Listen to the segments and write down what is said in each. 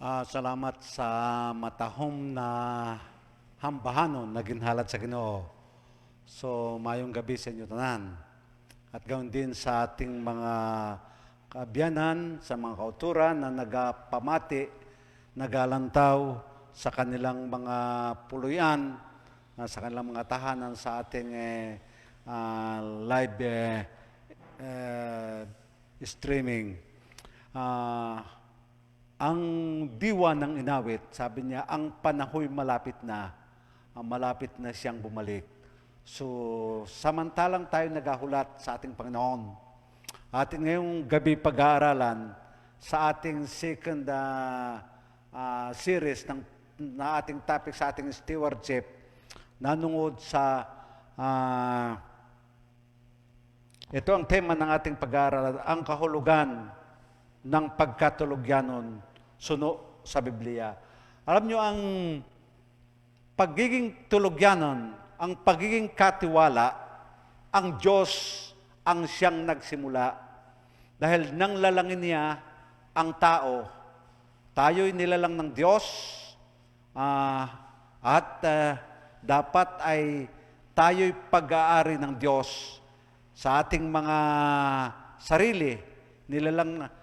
Salamat sa matahom na hambahanon na ginhalad sa Ginoo. So, mayong gabi sa inyo tanan. At gawin din sa ating mga kaabyanan, sa mga kauturan na nagapamati, nagalantaw sa kanilang mga puluyan, sa kanilang mga tahanan sa ating live streaming. Ang diwa ng inawit, sabi niya, ang panahoy malapit na siyang bumalik. So, samantalang tayo nagahulat sa ating Panginoon, ating ngayong gabi pag-aaralan sa ating second series na ating topic sa ating stewardship, nanungod sa ito ang tema ng ating pag-aaralan, ang kahulugan ng pagkatulogyanon suno sa Biblia. Alam nyo, ang pagiging tulogyanon, ang pagiging katiwala, ang Diyos ang siyang nagsimula. Dahil nang lalangin niya ang tao, tayo'y nilalang ng Diyos, dapat ay tayo'y pag-aari ng Diyos sa ating mga sarili.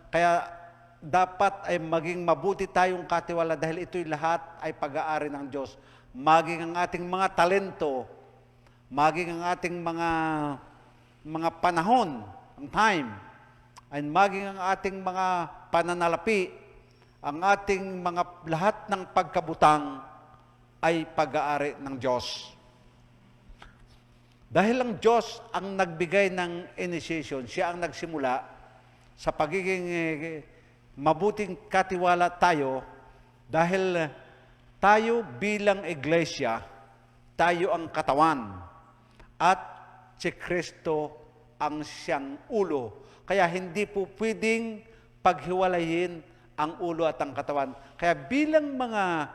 Kaya dapat ay maging mabuti tayong katiwala dahil ito'y lahat ay pag-aari ng Diyos. Maging ang ating mga talento, maging ang ating mga panahon, ang time, ay maging ang ating mga pananalapi, ang ating mga lahat ng pagkabutang ay pag-aari ng Diyos. Dahil ang Diyos ang nagbigay ng initiation, siya ang nagsimula sa pagiging mabuting katiwala tayo, dahil tayo bilang iglesia, tayo ang katawan at si Kristo ang siyang ulo. Kaya hindi po pwedeng paghiwalayin ang ulo at ang katawan. Kaya bilang mga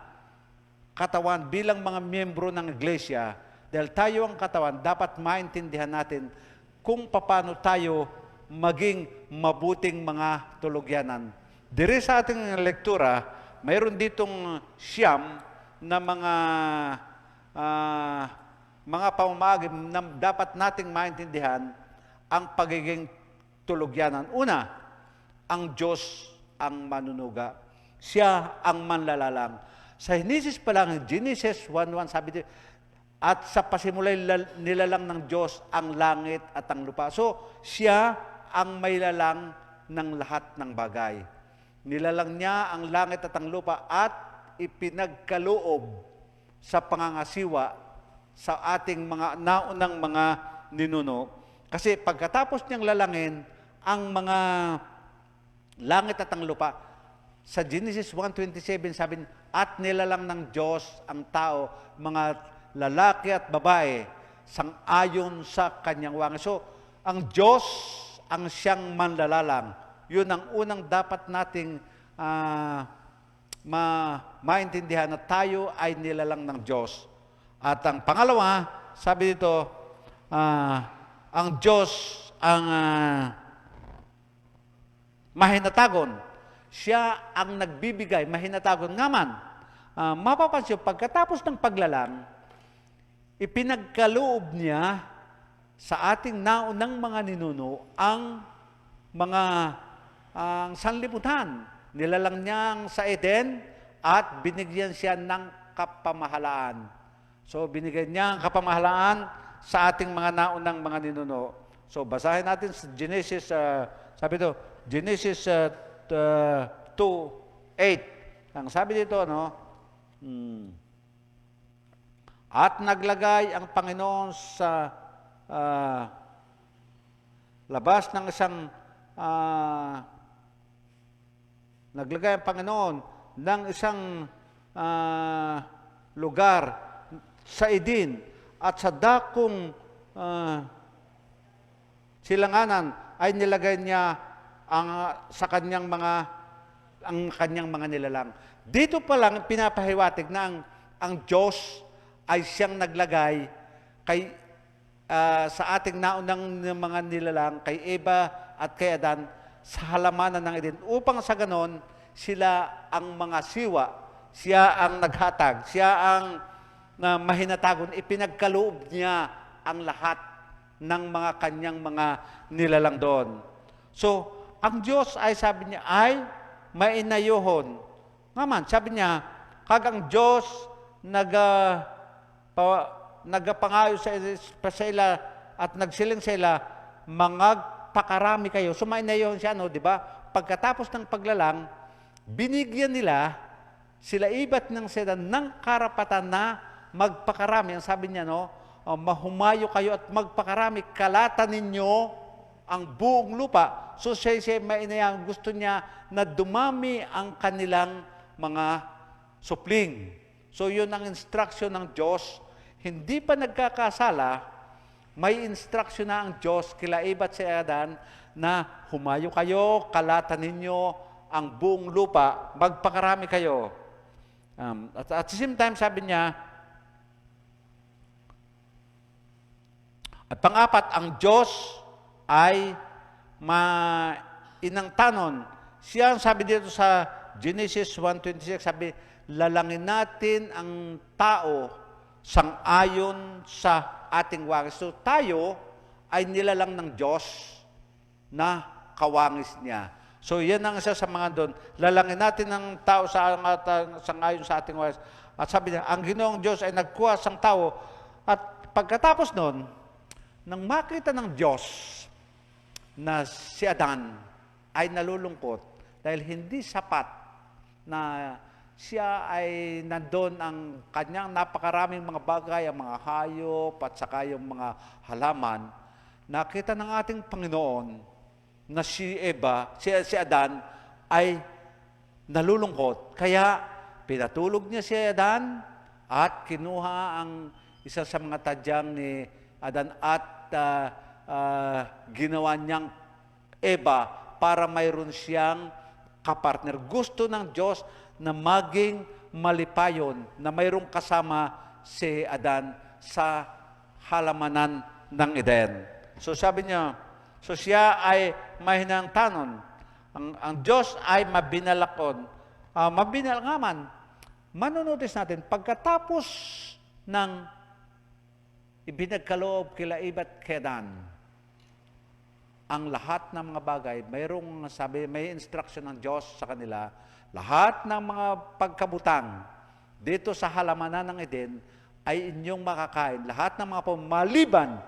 katawan, bilang mga miyembro ng iglesia, dahil tayo ang katawan, dapat maintindihan natin kung paano tayo maging mabuting mga tulogyanan. Diri sa ating lektura, mayroon ditong siyam na mga pamamagi na dapat nating maintindihan ang pagiging tulogyanan. Una, ang Diyos ang manunuga. Siya ang manlalalang. Sa Genesis pa lang, Genesis 1:1, sabi dito, at sa pasimulay nilalang ng Diyos ang langit at ang lupa. So, siya ang may lalang ng lahat ng bagay. Nilalang niya ang langit at ang lupa at ipinagkaloob sa pangangasiwa sa ating mga naunang mga ninuno. Kasi pagkatapos niyang lalangin ang mga langit at ang lupa, sa Genesis 1:27 sabi, at nilalang ng Diyos ang tao, mga lalaki at babae, sang-ayon sa kanyang wangis. So, ang Diyos ang siyang manlalalang. Yun ang unang dapat nating maintindihan, na tayo ay nilalang ng Diyos. At ang pangalawa, sabi dito, ang Diyos ang mahinatagon. Siya ang nagbibigay, mahinatagon. Nga man, mapapansin, pagkatapos ng paglalang, ipinagkaloob niya sa ating naunang mga ninuno ang sanlibutan. Nilalang niyang sa Eden at binigyan siya ng kapamahalaan. So, binigyan niya ang kapamahalaan sa ating mga naunang mga ninuno. So, basahin natin sa Genesis, sabi ito, Genesis 2:8. Ang sabi dito, at naglagay ang Panginoon sa labas ng isang naglagay ang Panginoon ng isang lugar sa Eden, at sa dakong silanganan ay nilagay niya sa kanyang mga nilalang. Dito pa lang pinapahiwatig na ang Diyos ay siyang naglagay sa ating naunang mga nilalang, kay Eva at kay Adan, sa halamanan ng Eden, upang sa ganon, sila ang mga siwa, siya ang naghatag, siya ang mahinatagon, ipinagkaloob niya ang lahat ng mga kanyang mga nilalang doon. So, ang Diyos ay sabi niya ay mainayohon. Ngaman, sabi niya, kagang Diyos nagapangayo sa ila at nagsiling sa ila, mangagpakarami kayo. So, mainayohon siya, no, di ba? Pagkatapos ng paglalang, binigyan nila sila iba't ng sila ng karapatan na magpakarami. Ang sabi niya, no, mahumayo kayo at magpakarami, kalatan ninyo ang buong lupa. So siya mainayang gusto niya na dumami ang kanilang mga supling. So yun ang instruction ng Diyos. Hindi pa nagkakasala, may instruction na ang Diyos kila Eva at si Adan na humayo kayo, kalatan ninyo ang buong lupa, magpakarami kayo. At the same time, sabi niya, at pang-apat, ang Diyos ay mainangtanon. Siya ang sabi dito sa Genesis 1:26, sabi, lalangin natin ang tao sang-ayon sa ating wangis. So tayo ay nilalang ng Diyos na kawangis niya. So yan ang isa sa mga doon. Lalangin natin ang tao sang-ayon sa ating wangis. At sabi niya, ang Ginoong Diyos ay nagkuha sang tao. At pagkatapos noon, nang makita ng Diyos na si Adan ay nalulungkot dahil hindi sapat na siya ay nandun ang kanyang napakaraming mga bagay, ang mga hayop at saka yung mga halaman, nakita ng ating Panginoon na si Adan ay nalulungkot. Kaya pinatulog niya si Adan at kinuha ang isa sa mga tadyang ni Adan at ginawa niyang Eva para mayroon siyang kapartner. Gusto ng Diyos na maging malipayon, na mayroong kasama si Adan sa halamanan ng Eden. So sabi niya, so siya ay mahinangtanon. Ang Diyos ay mabinalakon. Mabinalangaman. Manonotice natin, pagkatapos ng ibinagkaloob kila Eva at Adan, ang lahat ng mga bagay, mayroong sabi, may instruction ng Diyos sa kanila, lahat ng mga pagkabutang dito sa halamanan ng Eden ay inyong makakain. Lahat ng mga maliban,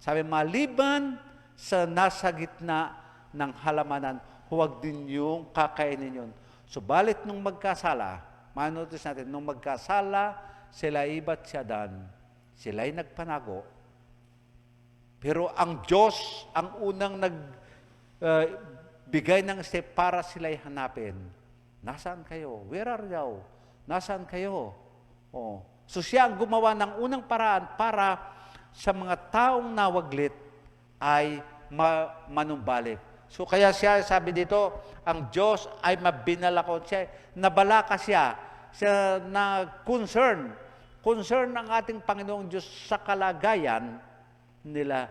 sabi, maliban sa nasa gitna ng halamanan, huwag din yung kakainin yun. Subalit nung magkasala, manonotice natin, nung magkasala sila Eva at Adan, sila'y nagpanago. Pero ang Diyos ang unang nagbigay ng step para sila'y hanapin. Nasaan kayo? Where are you? Nasaan kayo? Oh. So siya ang gumawa ng unang paraan para sa mga taong nawaglit ay manumbalik. So kaya siya sabi dito, ang Diyos ay mabinalakon siya. Nabalaka siya na concern ng ating Panginoong Diyos sa kalagayan nila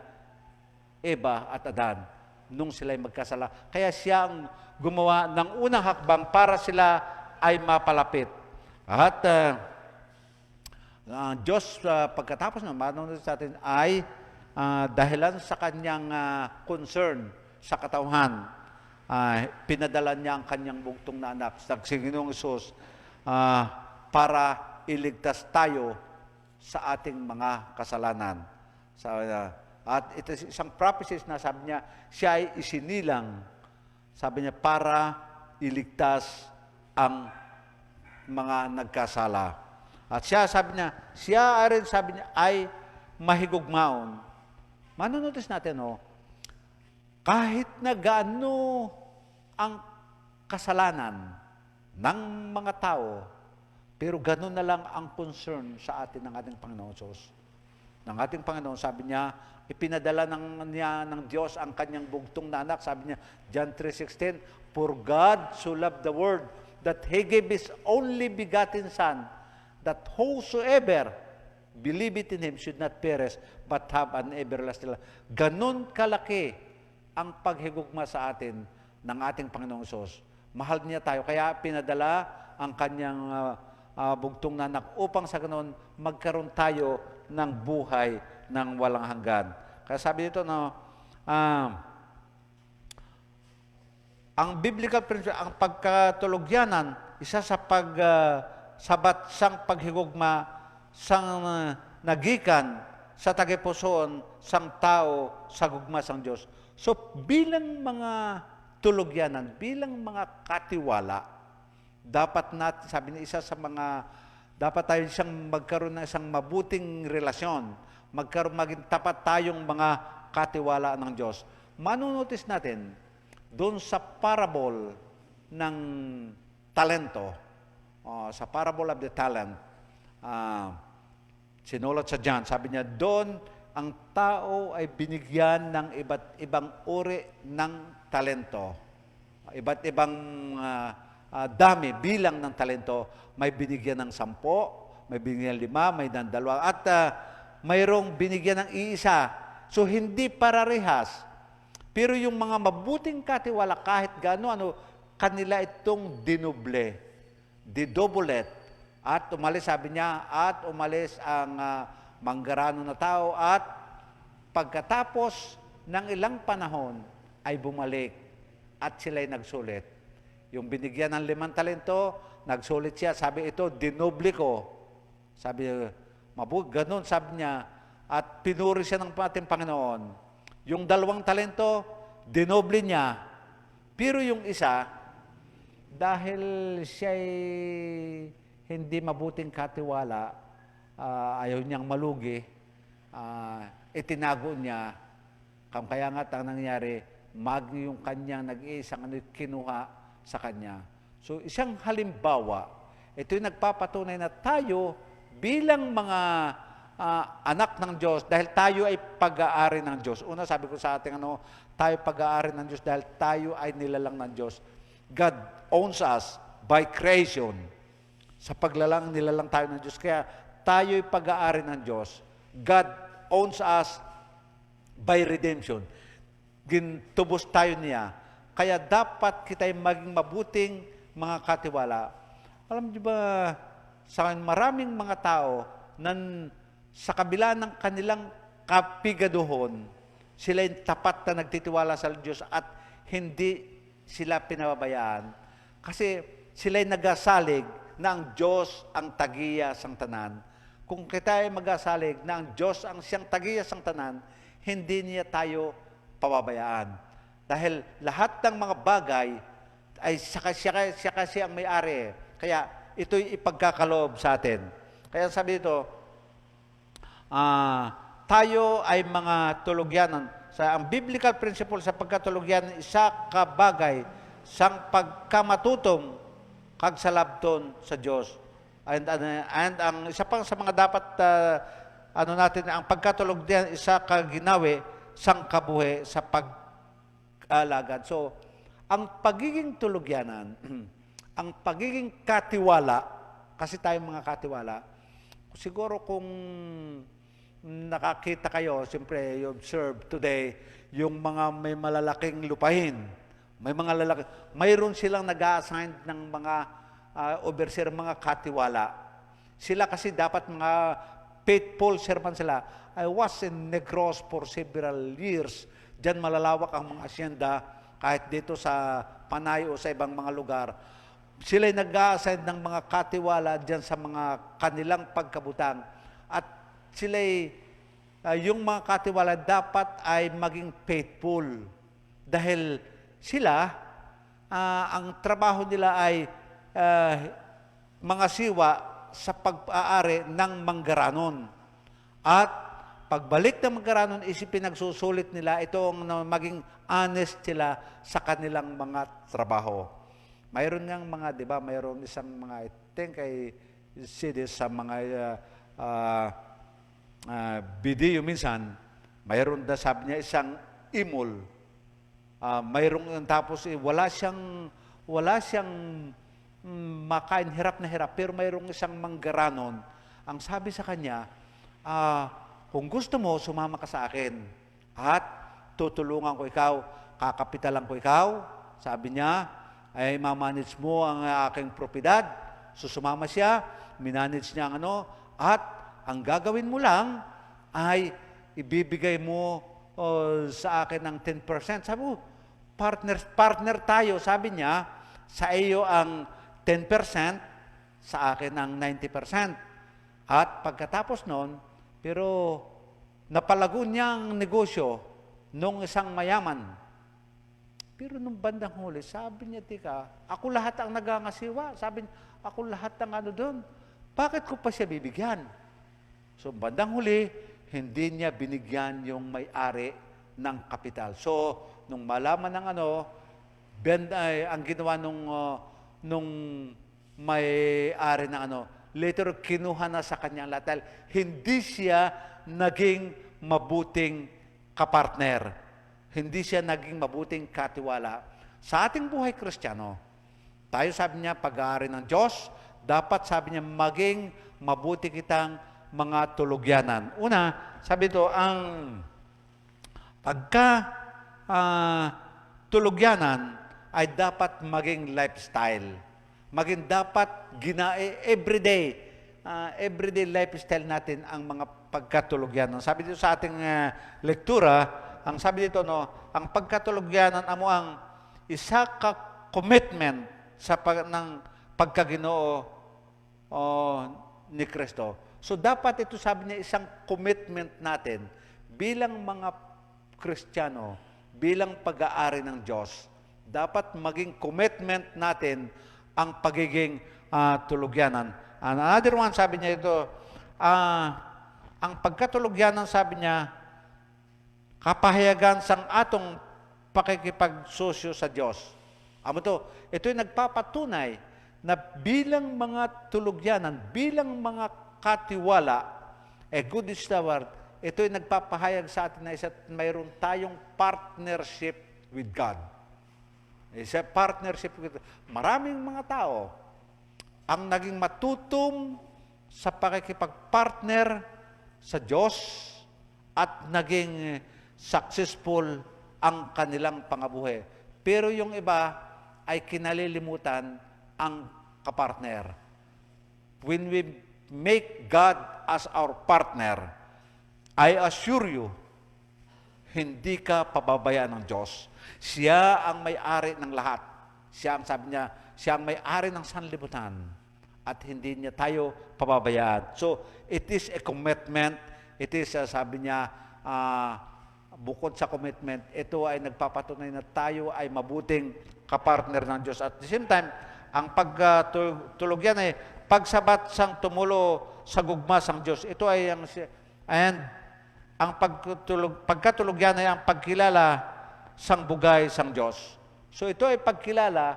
Eva at Adan nung sila'y magkasala. Kaya siya ang gumawa ng unang hakbang para sila ay mapalapit. At ang Diyos, pagkatapos ng manonood sa atin, ay dahilan sa kanyang concern sa katauhan, pinadala niya ang kanyang bugtong na anak, sa Ginoong Hesus, para iligtas tayo sa ating mga kasalanan. At ito isang prophecies na sabi niya, siya ay isinilang, sabi niya, para iligtas ang mga nagkasala. At siya, sabi niya, siya rin, sabi niya, ay mahigugmaon. Manonotice natin, kahit na gaano ang kasalanan ng mga tao, pero gano'n na lang ang concern sa atin ng ating Panginoon Diyos. Ng ating Panginoon, sabi niya, ipinadala ng Diyos ang kanyang bugtong na anak. Sabi niya, John 3:16, for God so loved the world that He gave His only begotten Son, that whosoever believeth in Him should not perish, but have an everlasting life. Ganon kalaki ang paghigugma sa atin ng ating Panginoong Diyos. Mahal niya tayo. Kaya pinadala ang kanyang bugtong na anak upang sa ganoon magkaroon tayo ng buhay ng walang hanggan. Kaya sabi dito, no, ang biblical principle, ang pagkatulogyanan, isa sa sabat sang paghigugma, sang nagikan sa tagipusoon, sang tao, sa gugma sang Diyos. So, bilang mga tulogyanan, bilang mga katiwala, dapat natin, sabi niya, isa sa mga, dapat tayo siyang magkaroon ng isang mabuting relasyon, maging tapat tayong mga katiwala ng Diyos. Manunotice natin, doon sa parable ng talento, sa parable of the talent, sinulat sa John, sabi niya, doon ang tao ay binigyan ng iba't ibang uri ng talento. Iba't ibang dami, bilang ng talento. May binigyan ng 10, may binigyan 5, may ng 2, at mayroong binigyan ng iisa. So, hindi pararehas. Pero yung mga mabuting katiwala, kahit gaano, kanila itong dinoble, didobulet, at umalis, sabi niya, at umalis ang manggarano na tao, at pagkatapos ng ilang panahon, ay bumalik, at sila'y nagsulit. Yung binigyan ng 5 talento, nagsulit siya, sabi ito, dinoble ko. Sabi, ganun, sabi niya, at pinuri siya ng ating Panginoon. Yung 2 talento, dinoble niya. Pero yung isa, dahil siya'y hindi mabuting katiwala, ayaw niyang malugi, itinago niya. Kaya nga ang nangyari, yung kanyang nag-iisang kinuha sa kanya. So, isang halimbawa, ito'y nagpapatunay na tayo bilang mga anak ng Diyos, dahil tayo ay pag-aari ng Diyos. Una, sabi ko sa ating tayo pag-aari ng Diyos dahil tayo ay nilalang ng Diyos. God owns us by creation. Sa paglalang, nilalang tayo ng Diyos. Kaya tayo ay pag-aari ng Diyos. God owns us by redemption. Gintubos tayo niya. Kaya dapat kita'y maging mabuting mga katiwala. Alam niyo ba, sa maraming mga tao sa kabila ng kanilang kapigaduhon, sila'y tapat na nagtitiwala sa Diyos at hindi sila pinababayaan. Kasi sila'y nagasalig na ang Diyos ang tagiya sang tanan. Kung kita ay magasalig na ang Diyos ang siyang tagiya sang tanan, hindi niya tayo pababayaan. Dahil lahat ng mga bagay ay siya kasi ang may-ari. Kaya ito'y ipagkakaloob sa atin. Kaya sabi ito, tayo ay mga tulogyanan. Ang biblical principle sa pagkatulogyan, isa ka bagay sang pagkamatutom kag salabton sa Diyos. And ang isa pang sa mga dapat natin, ang pagkatulogyan, isa ka ginawi sang kabuhi sa pag-alagad. So, ang pagiging tulogyanan, ang pagiging katiwala, kasi tayong mga katiwala, siguro kung nakakita kayo, siyempre, you observe today, yung mga may malalaking lupahin, mayroon silang nag-a-assign ng mga overseer, mga katiwala. Sila kasi dapat mga faithful servant sila. I was in Negros for several years. Diyan malalawak ang mga asyenda, kahit dito sa Panay o sa ibang mga lugar. Sila'y nag-a-assign ng mga katiwala diyan sa mga kanilang pagkabutang. At sila'y, yung mga katiwala dapat ay maging faithful. Dahil sila, ang trabaho nila ay mga siwa sa pag-aari ng manggaranon. At pagbalik ng manggaranon, isipin nagsusulit nila, ito ang maging honest sila sa kanilang mga trabaho. Mayroon ngang mga, di ba, mayroon isang mga, I think I see this sa mga video minsan, mayroon na sabi niya isang imol. Mayroon tapos wala siyang makain, hirap na hirap, pero mayroong isang manggaranon. Ang sabi sa kanya, kung gusto mo, sumama ka sa akin at tutulungan ko ikaw, kakapitalan ko ikaw, sabi niya, ay mamanage mo ang aking propiedad. So sumama siya, minanage niya ang at ang gagawin mo lang ay ibibigay mo sa akin ng 10%. Sabi mo, partner tayo. Sabi niya, sa iyo ang 10%, sa akin ang 90%. At pagkatapos nun, pero napalago niya ang negosyo nung isang mayaman. Pero nung bandang huli, sabi niya, tika, ako lahat ang nagangasiwa. Sabi niya, ako lahat ang doon. Bakit ko pa siya bibigyan? So, bandang huli, hindi niya binigyan yung may-ari ng kapital. So, nung malaman ng ang ginawa nung may-ari ng later kinuha na sa kanyang lahat. Hindi siya naging mabuting kapartner. Hindi siya naging mabuting katiwala. Sa ating buhay Kristiyano, tayo sabi niya, pag-aari ng Diyos, dapat sabi niya, maging mabuti kitang mga tulugyanan. Una, sabi ito, ang tulugyanan ay dapat maging lifestyle. Maging dapat everyday lifestyle natin ang mga pagkatulugyanan. Sabi dito sa ating lektura, ang sabi dito, ang pagkatulugyanan amo ang isa ka commitment sa ng pagkaginoo ni Kristo. So dapat ito, sabi niya, isang commitment natin bilang mga Kristiyano, bilang pag-aari ng Diyos. Dapat maging commitment natin ang pagiging tulugyanan. Another one, sabi niya ito, ang pagkatulugyanan, sabi niya, kapahayagan sang atong pakikipagsosyo sa Diyos. Ito'y nagpapatunay na bilang mga tulugyanan, bilang mga katiwala, good steward, ito'y nagpapahayag sa atin na mayroon tayong partnership with God. Isa partnership with God. Maraming mga tao ang naging matutom sa pakikipagpartner sa Diyos at naging successful ang kanilang pangabuhi. Pero yung iba ay kinalilimutan ang kapartner. When we make God as our partner, I assure you, hindi ka pababayaan ng Diyos. Siya ang may-ari ng lahat. Siya ang, sabi niya, siya ang may-ari ng sanlibutan. At hindi niya tayo pababayaan. So, it is a commitment. It is, sabi niya, bukod sa commitment, ito ay nagpapatunay na tayo ay mabuting kapartner ng Diyos. At the same time, ang pagtulog yan ay pagsabat sang tumulo sa gugma sang Diyos. Ito ay ang pagkatulog yan ay ang pagkilala sang bugay sang Diyos. So ito ay pagkilala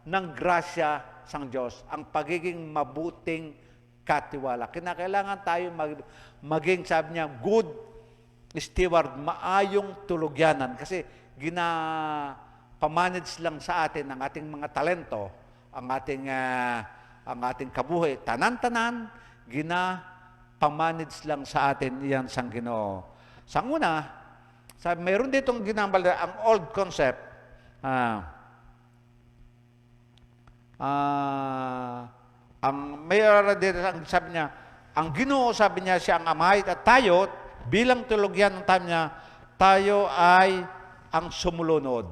ng grasya sang Diyos, ang pagiging mabuting katiwala. Kinakailangan tayo maging, sabi niya, good steward, maayong tulugyanan. Kasi pamanage lang sa atin ang ating mga talento, ang ating kabuhi. Tanan-tanan, pamanage lang sa atin iyan sang Ginoo. Sa una, mayroon ditong ginambal ang old concept. Ang mayroon dito, sabi niya, ang Ginoo, sabi niya, siya ang amay, at tayo, bilang tulugyan ng time niya, tayo ay ang sumulunod.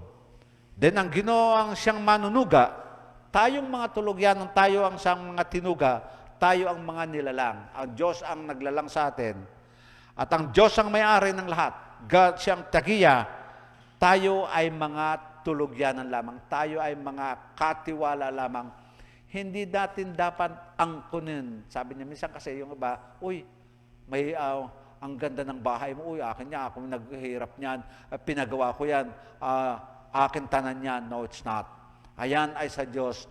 Then ang Ginoo ang siyang manunuga, tayong mga tulugyan ng tayo ang siyang mga tinuga, tayo ang mga nilalang. Ang Diyos ang naglalang sa atin. At ang Diyos ang may-ari ng lahat. God siyang tagiya. Tayo ay mga tulugyanan lamang. Tayo ay mga katiwala lamang. Hindi natin dapat angkunin. Sabi niya, minsan kasi yung iba, ang ganda ng bahay mo. Akin niya, ako naghihirap niyan. Pinagawa ko yan. Akin tanan niyan. No, it's not. Ayan ay sa Diyos.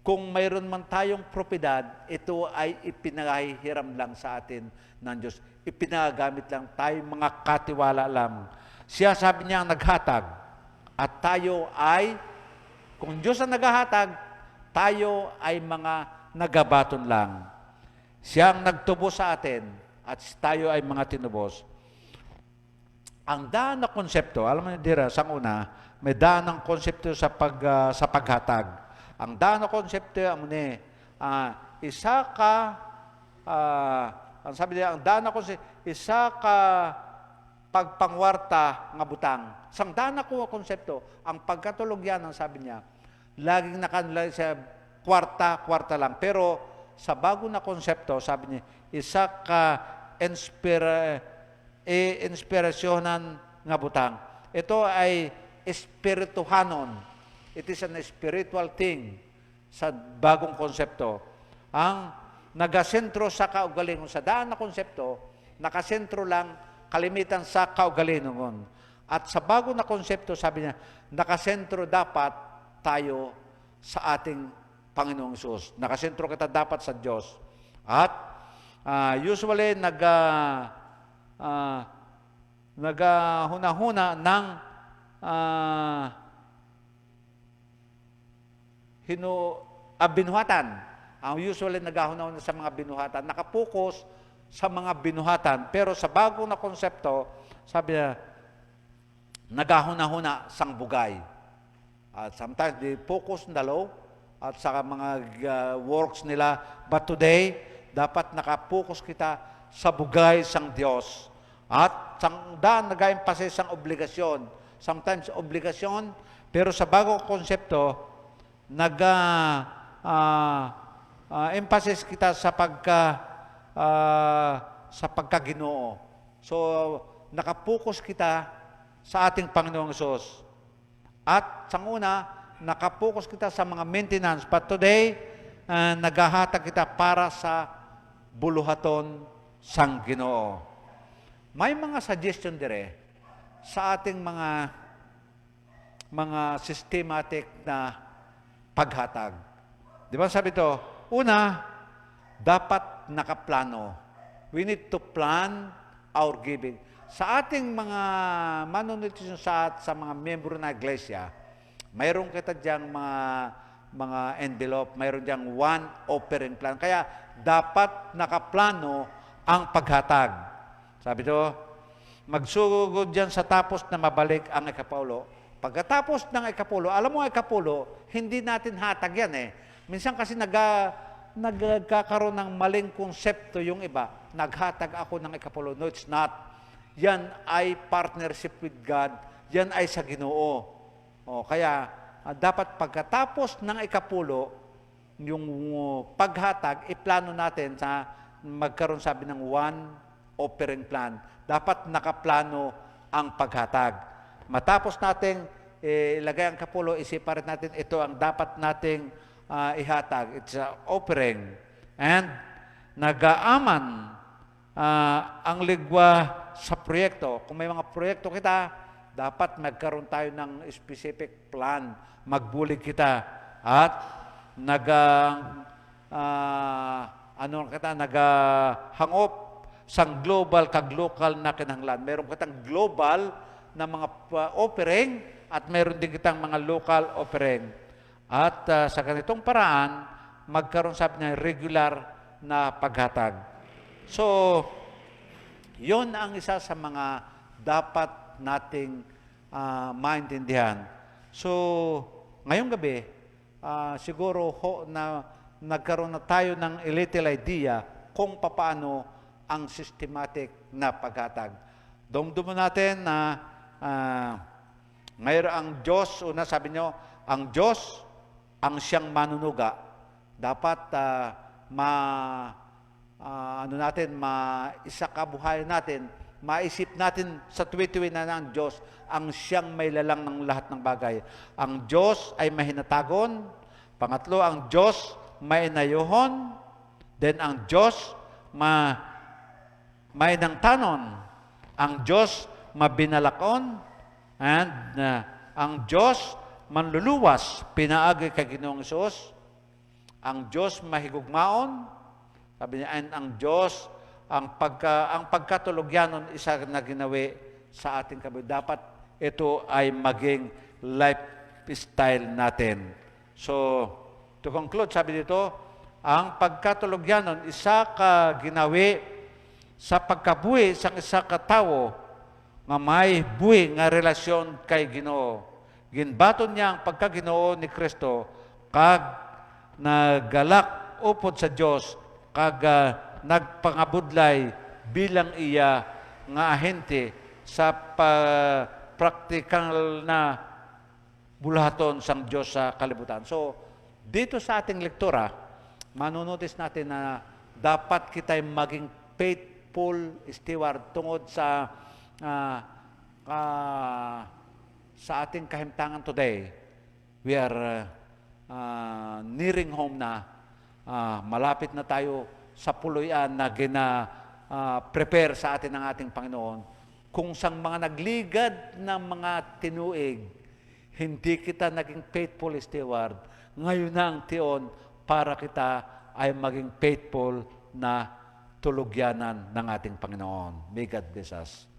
Kung mayroon man tayong propiedad, ito ay ipinahihiram lang sa atin ng Diyos. Ipinagamit lang tayo, mga katiwala lang. Siya, sabi niya, ang naghatag. At tayo ay, kung Diyos ang naghahatag, tayo ay mga nagabaton lang. Siya ang nagtubos sa atin, at tayo ay mga tinubos. Ang daan na konsepto, alam mo niyo dira, sa una, may daan ng konsepto sa paghatag. Ang daan na konsepto, isa ka, ang sabi niya, ang daan na konsepto, isa ka pagpangwarta nga butang. Sang daan na konsepto, ang pagkatulog yan, ang sabi niya, laging nakanlay sa kwarta lang. Pero sa bago na konsepto, sabi niya, isa ka inspirasyonan nga butang. Ito ay espirituhanon. It is an spiritual thing sa bagong konsepto. Ang nagasentro sa kaugalingon, sa daan na konsepto, nakasentro lang kalimitan sa kaugalingon. At sa bago na konsepto, sabi niya, nakasentro dapat tayo sa ating Panginoong Hesus. Nakasentro kita dapat sa Diyos. At usually naghuna-huna ng binuhatan. Ang usually naghahuna-huna sa mga binuhatan. Nakapokus sa mga binuhatan. Pero sa bagong na konsepto, sabi niya, naghahuna-huna sang bugay. At sometimes they focus na low at sa mga works nila. But today, dapat nakapokus kita sa bugay sang Diyos. At sang daan nag-emphasis sang obligasyon. Sometimes obligasyon, pero sa bagong konsepto, emphasis kita sa pagkaginoo. So, nakapokus kita sa ating Panginoong Hesus. At sang una, nakapokus kita sa mga maintenance. But today, naghahatag kita para sa buluhaton sang Ginoo. May mga suggestion dire sa ating mga systematic na paghatag. Di ba sabi to? Una, dapat nakaplano. We need to plan our giving. Sa ating mga manunitisan sa mga membro na iglesia, mayroon kita diyang mga envelope, mayroon diyang one offering plan. Kaya dapat nakaplano ang paghatag. Sabi to, magsugod dyan sa tapos na mabalik ang ikapulo. Pagkatapos ng ikapulo, alam mo ikapulo, hindi natin hatag yan eh. Minsan kasi nagkakaroon ng maling konsepto yung iba. Naghatag ako ng ikapulo. No, it's not. Yan ay partnership with God. Yan ay sa Ginoo. Kaya dapat pagkatapos ng ikapulo, yung paghatag, iplano natin sa magkaroon sabi ng one offering plan. Dapat nakaplano ang paghatag. Matapos nating ilagay ang kapulo, i-separate natin, ito ang dapat nating ihatag. It's offering. And nag-aaman ang ligwa sa proyekto. Kung may mga proyekto kita, dapat magkaroon tayo ng specific plan. Magbulig kita. At nag-hangop sang global kag local na kinahanglan. Meron kitang global na mga offering at meron din kitang mga local offering. At sa ganitong paraan, magkaroon sabi niya regular na paghatag. So, yun ang isa sa mga dapat nating maintindihan. So, ngayong gabi, siguro na nagkaroon na tayo ng a little idea kung paano ang systematic na paghatag. Dumdumo natin na ngayon ang Diyos, una sabi nyo, ang Diyos ang siyang manunuga. Dapat maisakabuhayan natin, maisip natin sa tuwi-tuwi na ng Diyos ang siyang may lalang ng lahat ng bagay. Ang Diyos ay mahinatagon. Pangatlo, ang Diyos may inayuhon. Then ang Diyos may nangtanon. Ang Diyos mabinalakon. And ang Diyos manluluwas. Pinaagi kay Ginoong Hesus. Ang Diyos mahigugmaon. Sabi niya, and ang Diyos, ang pagkatulogyanon, isa na ginawi sa ating kabut. Dapat ito ay maging lifestyle natin. So, to conclude, sabi dito, ang pagkatulogyanon, isa ka ginawi sa pagkabuhi sa isa ka tawo nga may buhi nga relasyon kay Ginoo. Ginbaton niya ang pagka-Ginoo ni Kristo kag nagalak upod sa Dios kag nagpangabudlay bilang iya nga ahente sa praktikal na bulahaton sang Dios sa kalibutan. So, dito sa ating lektura, manunotice natin na dapat kita'y maging faithful steward tungod sa sa ating kahimtangan today. We are nearing home na, malapit na tayo sa puluyan na prepare sa atin ng ating Panginoon. Kung sang mga nagligad ng mga tinuig, hindi kita naging faithful steward, ngayon na ang tion para kita ay maging faithful na tulugyanan ng ating Panginoon. May God bless us.